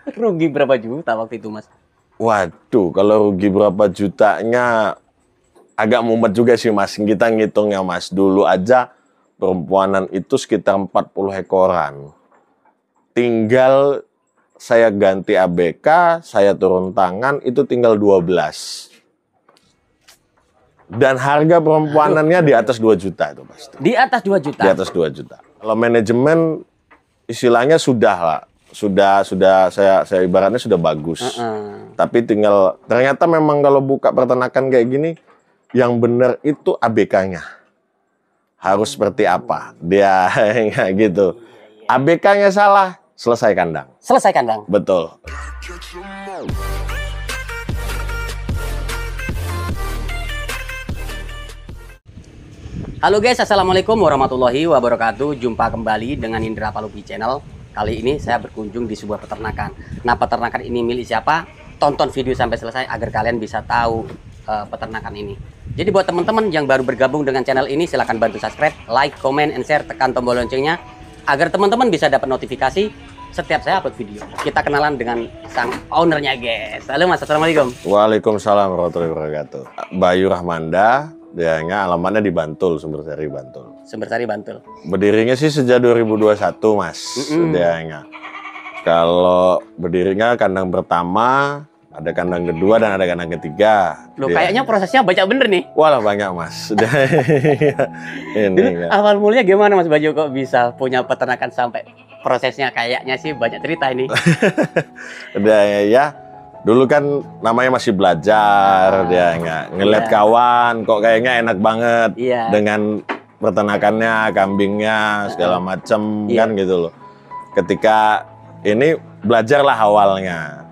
Rugi berapa juta waktu itu, Mas? Waduh, kalau rugi berapa jutanya agak mumet juga sih, Mas. Kita ngitungnya, Mas. Dulu aja perempuanan itu sekitar 40 ekoran. Tinggal saya ganti ABK, saya turun tangan, itu tinggal 12. Dan harga perempuanannya di atas 2 juta itu pasti. Di atas 2 juta? Di atas 2 juta. Kalau manajemen istilahnya sudah lah. Sudah saya ibaratnya sudah bagus. Tapi tinggal ternyata memang kalau buka peternakan kayak gini, yang benar itu ABK-nya. Harus seperti apa? Dia gitu. ABK-nya salah, selesai kandang. Selesai kandang? Betul. Halo guys, assalamualaikum warahmatullahi wabarakatuh. Jumpa kembali dengan Indra Palupi Channel. Kali ini saya berkunjung di sebuah peternakan. Nah, peternakan ini milik siapa? Tonton video sampai selesai agar kalian bisa tahu peternakan ini. Jadi buat teman-teman yang baru bergabung dengan channel ini, silahkan bantu subscribe, like, comment, and share, tekan tombol loncengnya agar teman-teman bisa dapat notifikasi setiap saya upload video. Kita kenalan dengan sang ownernya, guys. Halo Mas, assalamualaikum. Waalaikumsalam warahmatullahi wabarakatuh. Bayu Rahmanda. Dianya alamatnya di Bantul, Sumbersari Bantul. Sumbersari Bantul. Berdirinya sih sejak 2021, Mas. Dianya. Kalau berdirinya kandang pertama, ada kandang kedua dan ada kandang ketiga. Loh, kayaknya prosesnya banyak bener nih. Walah banyak, Mas. Ini awal mulanya gimana Mas Bayu kok bisa punya peternakan sampai prosesnya kayaknya sih banyak cerita ini. Udah ya. Dulu kan namanya masih belajar, dia ngeliat kawan kok kayaknya enak banget dengan peternakannya, kambingnya segala macem kan gitu loh. Ketika ini belajarlah awalnya,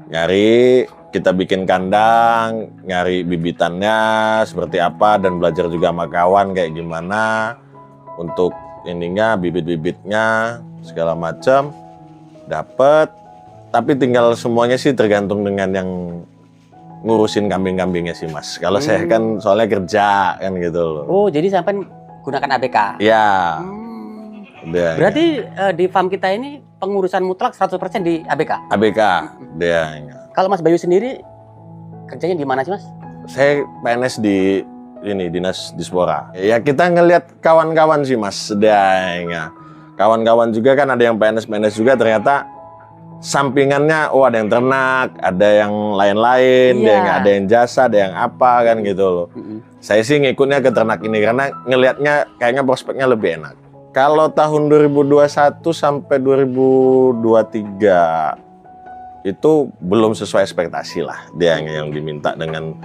nyari kita bikin kandang, nyari bibitannya seperti apa dan belajar juga sama kawan kayak gimana untuk ininya bibit-bibitnya segala macam dapet. Tapi tinggal semuanya sih tergantung dengan yang ngurusin kambing-kambingnya sih, Mas. Kalau saya kan soalnya kerja kan gitu loh. Oh, jadi sampai gunakan ABK? Iya. Berarti di farm kita ini pengurusan mutlak 100% di ABK? ABK, dia. Kalau Mas Bayu sendiri kerjanya di mana sih, Mas? Saya PNS di ini Dinas Dispora. Ya kita ngelihat kawan-kawan sih, Mas. Dia. Kawan-kawan juga kan ada yang PNS juga ternyata sampingannya, oh ada yang ternak, ada yang lain-lain, ada yang jasa, ada yang apa kan gitu loh. Saya sih ngikutnya ke ternak ini karena ngelihatnya kayaknya prospeknya lebih enak. Kalau tahun 2021 sampai 2023 itu belum sesuai ekspektasi lah. Dia yang diminta dengan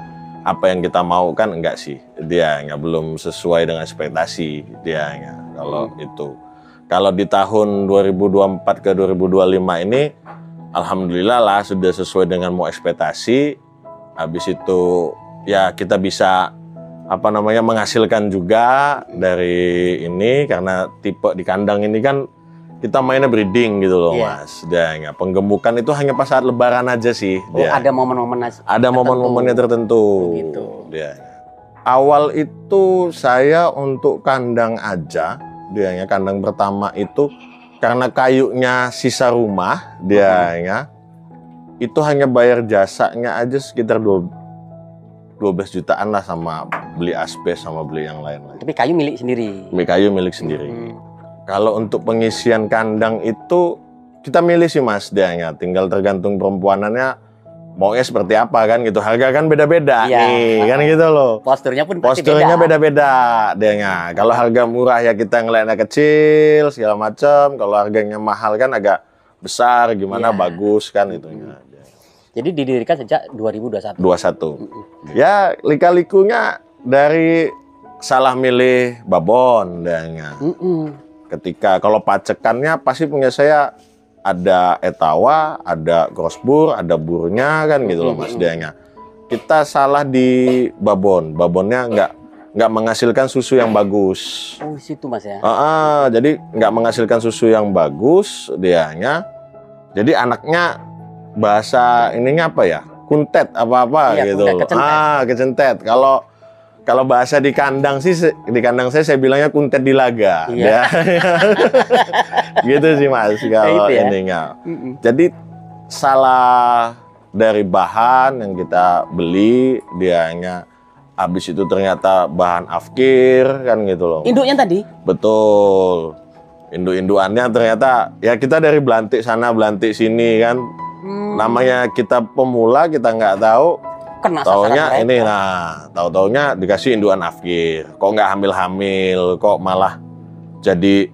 apa yang kita mau kan enggak sih. Dia belum sesuai dengan ekspektasi dia kalau itu. Kalau di tahun 2024 ke 2025 ini, alhamdulillah lah sudah sesuai dengan mau ekspektasi. Habis itu ya kita bisa menghasilkan juga dari ini karena tipe di kandang ini kan kita mainnya breeding gitu loh, Mas. Dan penggemukan itu hanya pas saat Lebaran aja sih. Ada momen-momen ada momen-momennya tertentu. Gitu. Awal itu saya untuk kandang aja. Kandang pertama itu karena kayunya sisa rumah itu hanya bayar jasanya aja sekitar 12 jutaan lah sama beli asbes sama beli yang lain. Tapi kayu milik sendiri? Kayu milik sendiri. Kalau untuk pengisian kandang itu kita milih sih, Mas, tinggal tergantung perempuanannya maunya seperti apa kan gitu. Harga kan beda-beda nih kan gitu loh. Posturnya pun posturnya beda-beda dia. Kalau harga murah ya kita ngeliatnya kecil segala macam. Kalau harganya mahal kan agak besar gimana bagus kan itunya. Jadi didirikan sejak 2021. Ya lika-likunya dari salah milih babon dia. Ketika kalau pacekannya pasti punya saya ada etawa, ada crossbur, ada burnya kan gitu loh, Mas. Kita salah di babon. Babonnya nggak menghasilkan susu yang bagus. Oh, situ Mas ya. Jadi nggak menghasilkan susu yang bagus Jadi anaknya bahasa ininya apa ya? Kuntet apa-apa gitu. Kecentet. Kalau bahasa di kandang saya bilangnya kuntet di laga. Gitu sih, Mas, kalau ininya. Jadi salah dari bahan yang kita beli, dianya habis itu ternyata bahan afkir kan gitu loh. Induknya tadi? Betul. Induk-indukannya ternyata ya kita dari belantik sana belantik sini kan. Namanya kita pemula, kita nggak tahu. Kena taunya ini, nah tahu-taunya dikasih indukan afkir. Kok nggak hamil-hamil, kok malah jadi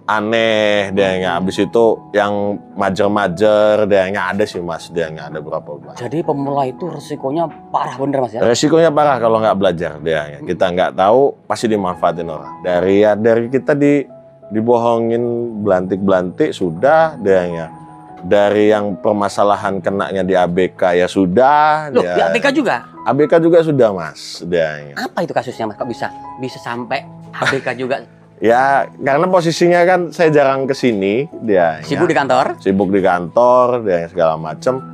aneh dia. Habis itu yang majer-majer dia ada sih Mas, dia ada berapa Mas. Jadi pemula itu resikonya parah bener Mas ya? Resikonya parah kalau nggak belajar dia. Kita nggak tahu pasti dimanfaatin orang. Dari kita dibohongin belantik-belantik sudah dia. Dari yang permasalahan kenanya di ABK ya sudah. Loh, di ABK juga? ABK juga sudah Mas dia. Apa itu kasusnya Mas? Kok bisa sampai ABK juga? Ya, karena posisinya kan saya jarang kesini, dia sibuk di kantor. Sibuk di kantor, dia segala macem.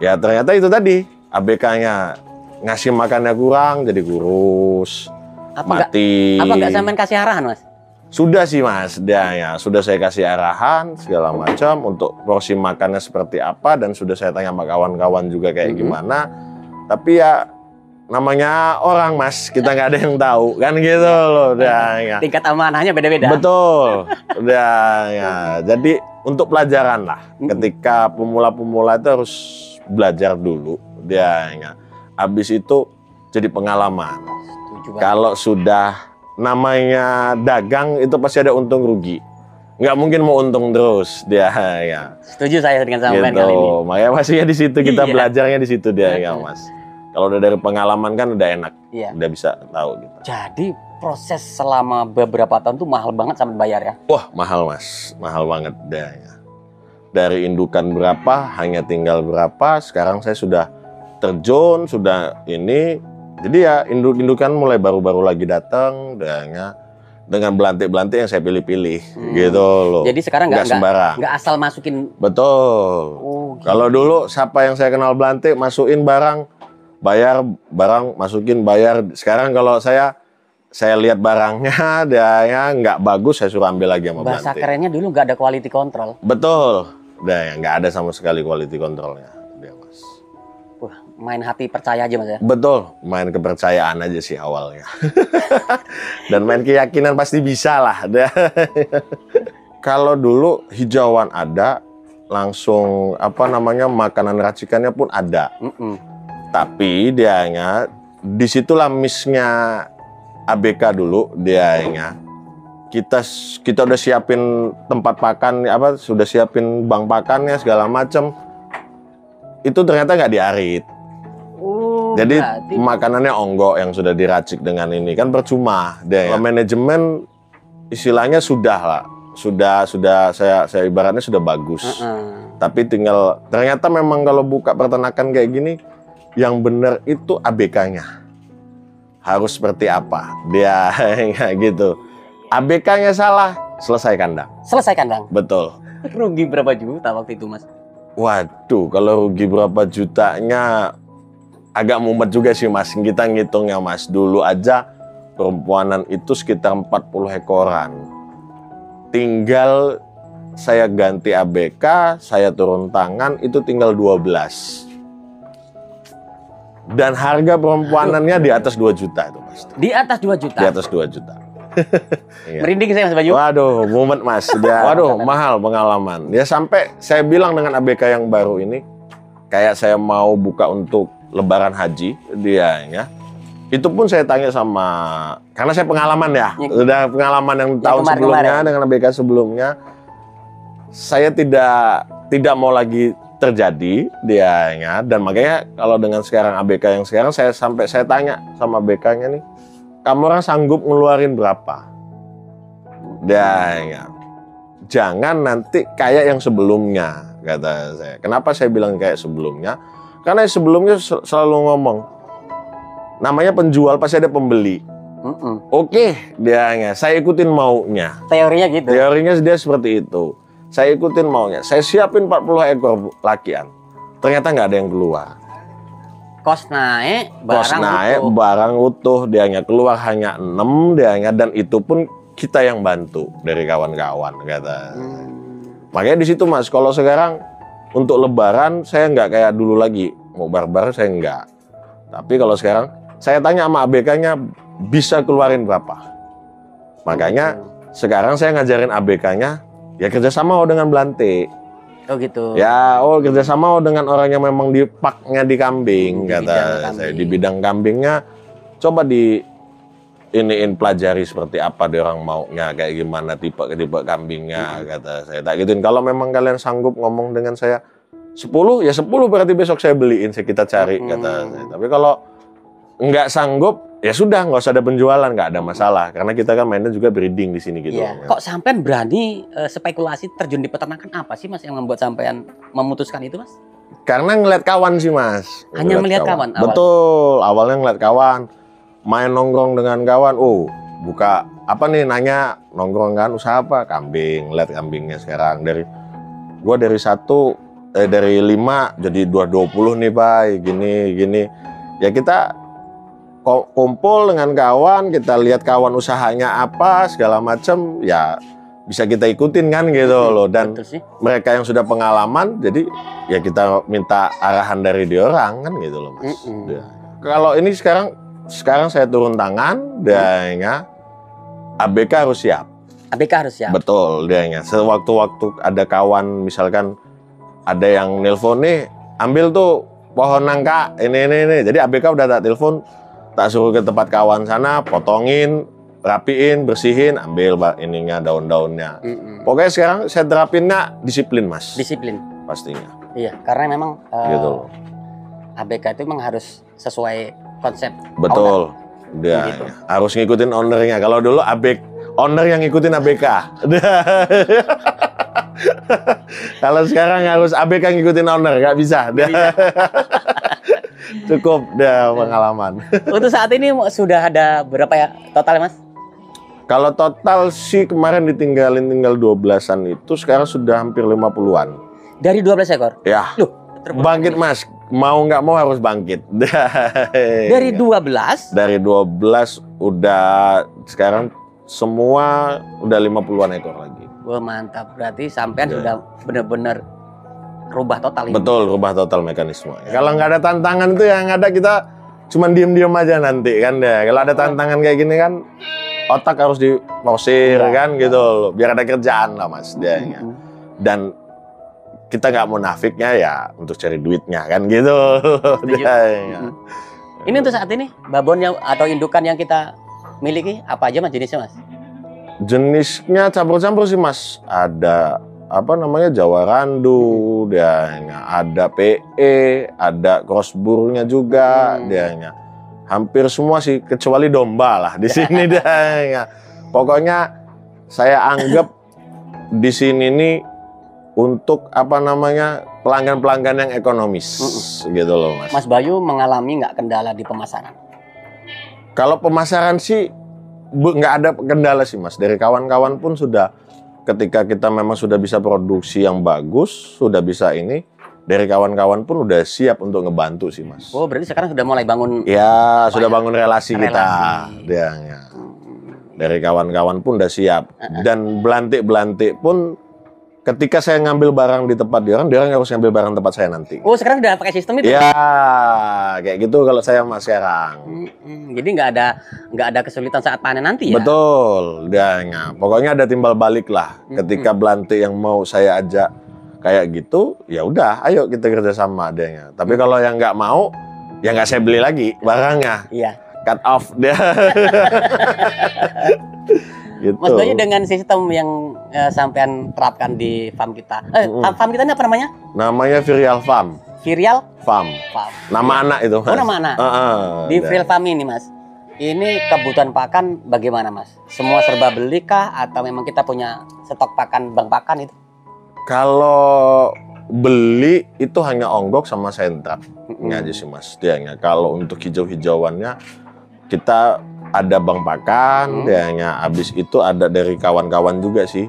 Ya ternyata itu tadi ABK-nya ngasih makannya kurang, jadi kurus, mati. Apa nggak sampean kasih arahan Mas? Sudah sih Mas, dia sudah saya kasih arahan segala macam untuk porsi makannya seperti apa dan sudah saya tanya sama kawan-kawan juga kayak gimana. Tapi ya namanya orang Mas, kita nggak ada yang tahu kan gitu loh. Tingkat amanahnya beda-beda. Betul. Ya. Jadi untuk pelajaran lah. Ketika pemula-pemula itu harus belajar dulu. Habis itu jadi pengalaman. Kalau sudah namanya dagang itu pasti ada untung rugi. Nggak mungkin mau untung terus dia. Setuju saya dengan sampean kali ini. Makanya pastinya di situ kita belajarnya di situ dia Mas. Kalau udah dari pengalaman kan udah enak, udah bisa tahu gitu. Jadi proses selama beberapa tahun tuh mahal banget sampai bayar ya? Wah mahal Mas, mahal banget deh. Dari indukan berapa, hanya tinggal berapa, sekarang saya sudah terjun, sudah ini. Jadi ya indukan mulai baru-baru lagi datang, dengan belantik-belantik yang saya pilih-pilih, gitu loh. Jadi sekarang nggak sembarang, nggak asal masukin. Betul. Gitu. Kalau dulu siapa yang saya kenal belantik, masukin barang. Bayar barang, masukin bayar. Sekarang kalau saya lihat barangnya dia nggak bagus, saya suruh ambil lagi sama Bahasa belantik. kerennya dulu nggak ada quality control. Betul, nggak ada sama sekali quality controlnya dia Mas. Wah, main hati percaya aja Mas ya. Betul, main kepercayaan aja sih awalnya. Dan main keyakinan pasti bisa lah. Kalau dulu hijauan ada, langsung makanan racikannya pun ada. Tapi disitulah miss-nya ABK dulu kita udah siapin tempat pakan sudah siapin bank pakannya segala macam itu ternyata nggak diarit. Jadi makanannya onggok yang sudah diracik dengan ini kan percuma manajemen istilahnya sudah saya ibaratnya sudah bagus. Tapi ternyata memang kalau buka peternakan kayak gini yang benar itu ABK-nya harus seperti apa dia gitu. ABK-nya salah, selesai kandang. Selesai kandang. Betul. Rugi berapa juta waktu itu Mas? Waduh, kalau rugi berapa jutanya agak mumet juga sih Mas. Kita ngitungnya Mas. Dulu aja perempuanan itu sekitar 40 ekoran. Tinggal saya ganti ABK, saya turun tangan itu tinggal 12. Dan harga perempuanannya di atas 2 juta itu Mas. Di atas 2 juta? Di atas 2 juta. Merinding saya Mas Bayu. Waduh, mumet Mas. Waduh, mahal pengalaman. Ya sampai saya bilang dengan ABK yang baru ini, kayak saya mau buka untuk lebaran haji, itu pun saya tanya karena saya pengalaman udah pengalaman yang tahun sebelumnya dengan ABK sebelumnya, saya tidak mau lagi terjadi dan makanya kalau dengan sekarang ABK yang sekarang saya tanya sama ABK-nya nih, kamu orang sanggup ngeluarin berapa? Jangan nanti kayak yang sebelumnya, kata saya. Kenapa saya bilang kayak sebelumnya? Karena sebelumnya selalu ngomong, namanya penjual pasti ada pembeli. Oke, saya ikutin maunya. Teorinya gitu. Teorinya dia seperti itu. Saya ikutin maunya. Saya siapin 40 ekor lakian. Ternyata nggak ada yang keluar. Kos naik, barang utuh. Keluar hanya 6 dan itu pun kita yang bantu dari kawan-kawan kata. Makanya di situ Mas, kalau sekarang untuk Lebaran saya nggak kayak dulu lagi, mau barbar saya nggak. Tapi kalau sekarang saya tanya sama ABK-nya bisa keluarin berapa. Makanya sekarang saya ngajarin ABK-nya ya kerjasama dengan Blante. Oh gitu. Ya, kerjasama dengan orang yang memang dipaknya di kambing, kata saya. Di bidang kambingnya coba iniin pelajari seperti apa dia orang maunya, kayak gimana tipe kambingnya, kata saya. Tak gituin, kalau memang kalian sanggup ngomong dengan saya 10, ya 10 berarti besok saya beliin, kita cari, kata saya. Tapi kalau nggak sanggup, ya sudah, nggak usah ada penjualan, nggak ada masalah. Karena kita kan mainnya juga breeding di sini gitu. Iya. Kok sampean berani spekulasi terjun di peternakan, apa sih Mas yang membuat sampean memutuskan itu, Mas? Karena ngeliat kawan sih, Mas. Hanya melihat kawan awal. Betul, awalnya ngeliat kawan. Main nongkrong dengan kawan, buka apa nih, nanya nongkrong kan, usaha apa? Kambing, lihat kambingnya sekarang dari 5 jadi 220 nih Pak, gini. Ya kita kumpul dengan kawan, kita lihat kawan usahanya apa segala macam, ya bisa kita ikutin kan gitu loh. Dan mereka yang sudah pengalaman, jadi ya kita minta arahan dari dia orang kan gitu loh, Mas. Kalau ini sekarang saya turun tangan, dia ABK harus siap. ABK harus siap. Betul, dia sewaktu-waktu ada kawan, misalkan ada yang nelpon nih, ambil tuh pohon nangka ini. Jadi ABK udah tak telepon, tak suruh ke tempat kawan sana, potongin, rapiin, bersihin, ambil ininya, daun-daunnya. Pokoknya sekarang saya terapinnya disiplin, Mas. Disiplin. Pastinya. Iya, karena memang gitu. ABK itu memang harus sesuai konsep. Betul. Dia gitu. Harus ngikutin ownernya. Kalau dulu owner yang ngikutin ABK. Kalau sekarang harus ABK ngikutin owner, nggak bisa. Cukup pengalaman. Untuk saat ini sudah ada berapa ya total, Mas? Kalau total sih kemarin tinggal 12-an itu, sekarang sudah hampir 50-an. Dari 12 ekor? Ya. Loh, bangkit Mas. Mau nggak mau harus bangkit. Dari 12? Dari 12 udah sekarang semua udah 50-an ekor lagi. Wah, mantap. Berarti sampean sudah benar-benar rubah total ini. Betul, rubah total mekanisme. Kalau nggak ada tantangan tuh yang ada kita cuman diem-diem aja nanti kan ya. Kalau ada tantangan kayak gini kan otak harus diporsir kan gitu loh. Biar ada kerjaan lah Mas dia. Dan kita nggak munafiknya ya untuk cari duitnya kan gitu. Ini untuk saat ini babon atau indukan yang kita miliki apa aja Mas jenisnya, Mas? Jenisnya campur-campur sih Mas. Ada apa namanya Jawa Randu, ada PE, ada crossburnya juga, hampir semua sih kecuali domba lah di sini dia. Pokoknya saya anggap di sini nih untuk apa namanya pelanggan-pelanggan yang ekonomis gitu loh Mas. Mas Bayu mengalami nggak kendala di pemasaran? Kalau pemasaran sih nggak ada kendala sih Mas. Dari kawan-kawan pun sudah, ketika kita memang sudah bisa produksi yang bagus, sudah bisa ini, dari kawan-kawan pun udah siap untuk ngebantu sih Mas. Oh berarti sekarang sudah mulai bangun? Ya sudah bangun relasi kita. Dari kawan-kawan pun udah siap. Dan belantik-belantik pun ketika saya ngambil barang di tempat dia orang harus ngambil barang tempat saya nanti. Oh sekarang udah pakai sistem itu? Ya kayak gitu kalau saya Mas sekarang. Jadi nggak ada kesulitan saat panen nanti ya? Betul, pokoknya ada timbal balik lah. Ketika belantik yang mau saya ajak kayak gitu, ya udah, ayo kita kerjasama adanya. Tapi kalau yang nggak mau, ya nggak saya beli lagi barangnya. Iya. Cut off dia. Gitu. Mas Bayu dengan sistem yang sampean terapkan di farm kita, farm kita ini apa namanya? Namanya Virial Farm. Virial Farm. Nama anak itu Mas. Oh nama anak. Di Virial Farm ini Mas, ini kebutuhan pakan bagaimana Mas? Semua serba beli kah atau memang kita punya stok pakan, bank pakan itu? Kalau beli itu hanya onggok sama sentrak, ini aja sih Mas. Kalau untuk hijau-hijauannya kita ada bank pakan, habis itu ada dari kawan-kawan juga sih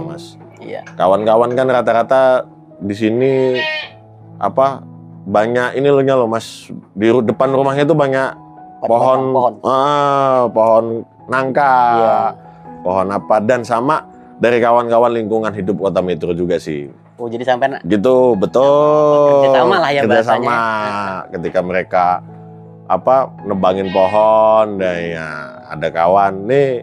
Mas. Iya. Kawan-kawan kan rata-rata di sini apa banyak ini loh Mas, di depan rumahnya itu banyak pohon nangka, pohon apa, dan sama dari kawan-kawan lingkungan hidup Kota Metro juga sih. Oh, jadi sampai gitu, betul. Kerjasama lah ya bahasanya. Kerjasama. Ketika mereka nebangin pohon, dan ya ada kawan nih,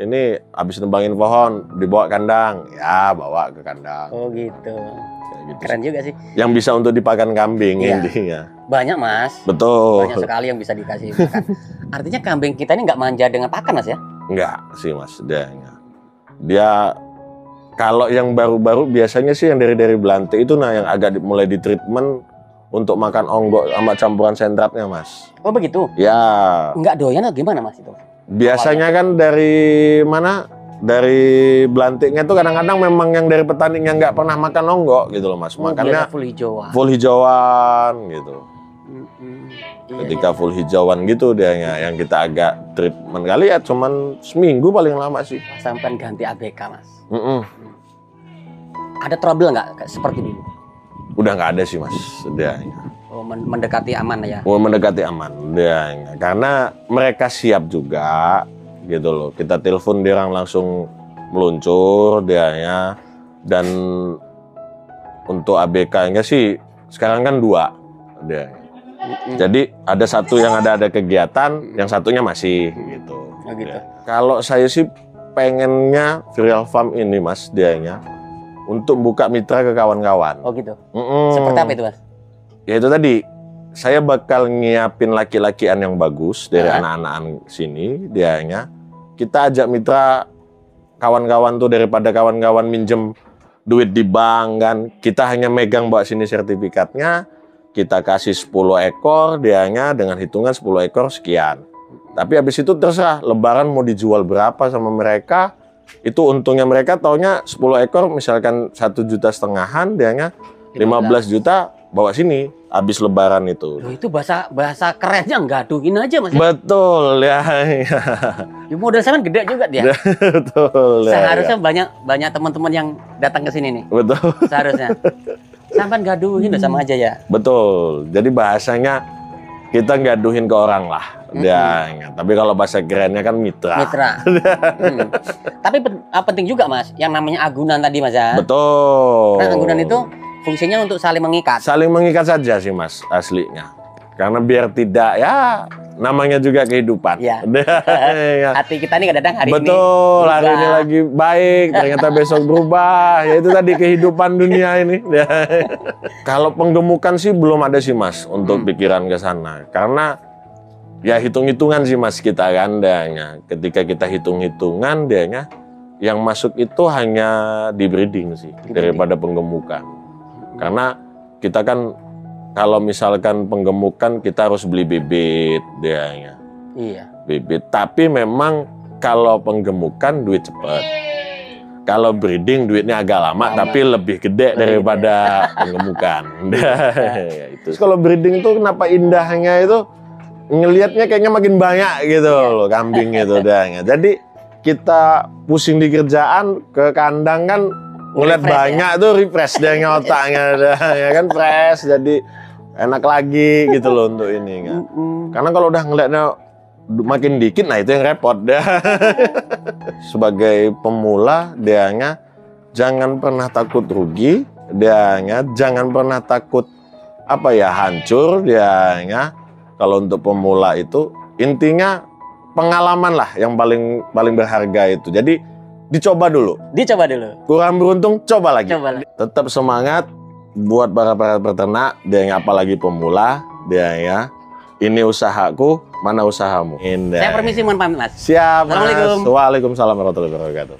ini habis nebangin pohon dibawa kandang, ya bawa ke kandang. Oh gitu. Gitu. Keren juga sih. Yang bisa untuk dipakan kambing intinya. Banyak Mas. Betul. Banyak sekali yang bisa dikasih makan. Artinya kambing kita ini nggak manja dengan pakan Mas ya? Enggak sih Mas, dia kalau yang baru-baru biasanya sih yang dari Belante itu yang agak mulai di treatment untuk makan onggok sama campuran sentratnya Mas. Oh begitu? Ya. Nggak doyan atau gimana Mas itu? Biasanya kan dari mana? Dari Belantiknya itu kadang-kadang memang yang dari petaninya nggak pernah makan onggok gitu loh Mas. Makanya full hijauan. Full hijauan gitu. Iya, Ketika full hijauan gitu dia yang kita agak treatment kali ya cuman seminggu paling lama sih. Sampai ganti ABK Mas. Ada trouble nggak seperti dulu? Udah nggak ada sih Mas. Dia. Oh, mendekati aman ya? Oh, mendekati aman. Dia. Karena mereka siap juga gitu loh. Kita telepon dia langsung meluncur dia. Dan untuk ABK-nya sih sekarang kan 2 dia. Jadi ada satu yang ada kegiatan, yang satunya masih gitu. Oh, gitu. Kalau saya sih pengennya Viral Farm ini Mas dianya untuk buka mitra ke kawan-kawan. Oh gitu. Seperti apa itu Mas? Ya itu tadi, saya bakal nyiapin laki-lakian yang bagus dari anak-anak sini dianya. Kita ajak mitra kawan-kawan tuh daripada kawan-kawan minjem duit di bank kan. Kita hanya megang bawa sini sertifikatnya. Kita kasih 10 ekor dianya dengan hitungan 10 ekor sekian. Tapi habis itu terserah lebaran mau dijual berapa sama mereka. Itu untungnya mereka taunya 10 ekor misalkan 1,5 juta dianya 15 juta bawa sini habis lebaran itu. Loh, itu bahasa kerennya nggaduhin aja Mas. Betul ya. Ya modal saya kan gede juga dia. Betul. Seharusnya banyak teman-teman yang datang ke sini nih. Betul. Seharusnya. Sampai gaduhin udah sama aja ya. Betul. Jadi bahasanya kita gaduhin ke orang lah. Tapi kalau bahasa kerennya kan mitra. Mitra. Tapi penting juga Mas, yang namanya agunan tadi Mas ya. Betul. Nah, agunan itu fungsinya untuk saling mengikat. Saling mengikat saja sih Mas aslinya. Karena biar tidak ya namanya juga kehidupan. Ya. Hati kita ini kadang-kadang hari betul, ini hari ini lagi baik, ternyata besok berubah. Ya itu tadi kehidupan dunia ini. Kalau penggemukan sih belum ada sih Mas untuk pikiran ke sana. Karena ya hitung-hitungan sih Mas kita kan dianya. Ketika kita hitung-hitungan dianya yang masuk itu hanya di breeding sih daripada penggemukan. Karena kita kan kalau misalkan penggemukan kita harus beli bibit dianya. Iya. Bibit. Tapi memang kalau penggemukan duit cepet. Kalau breeding duitnya agak lama. Tapi lebih gede daripada penggemukan. Itu. Kalau breeding itu kenapa indahnya itu ngelihatnya kayaknya makin banyak gitu loh kambing itu dianya. Jadi kita pusing di kerjaan ke kandang kan ngeliat banyak tuh refresh dia otaknya ya kan fresh jadi enak lagi gitu loh untuk ini kan. Karena kalau udah ngeliatnya makin dikit nah itu yang repot dah. Sebagai pemula dianya jangan pernah takut rugi, dianya jangan pernah takut hancur dianya. Kalau untuk pemula itu intinya pengalaman lah yang paling berharga itu. Jadi dicoba dulu. Kurang beruntung, coba lagi. Tetap semangat buat para peternak, dia apalagi pemula, dia ini usahaku, mana usahamu. Indah. Saya permisi mohon pamit Mas. Siap Mas. Assalamualaikum. Waalaikumsalam warahmatullahi wabarakatuh.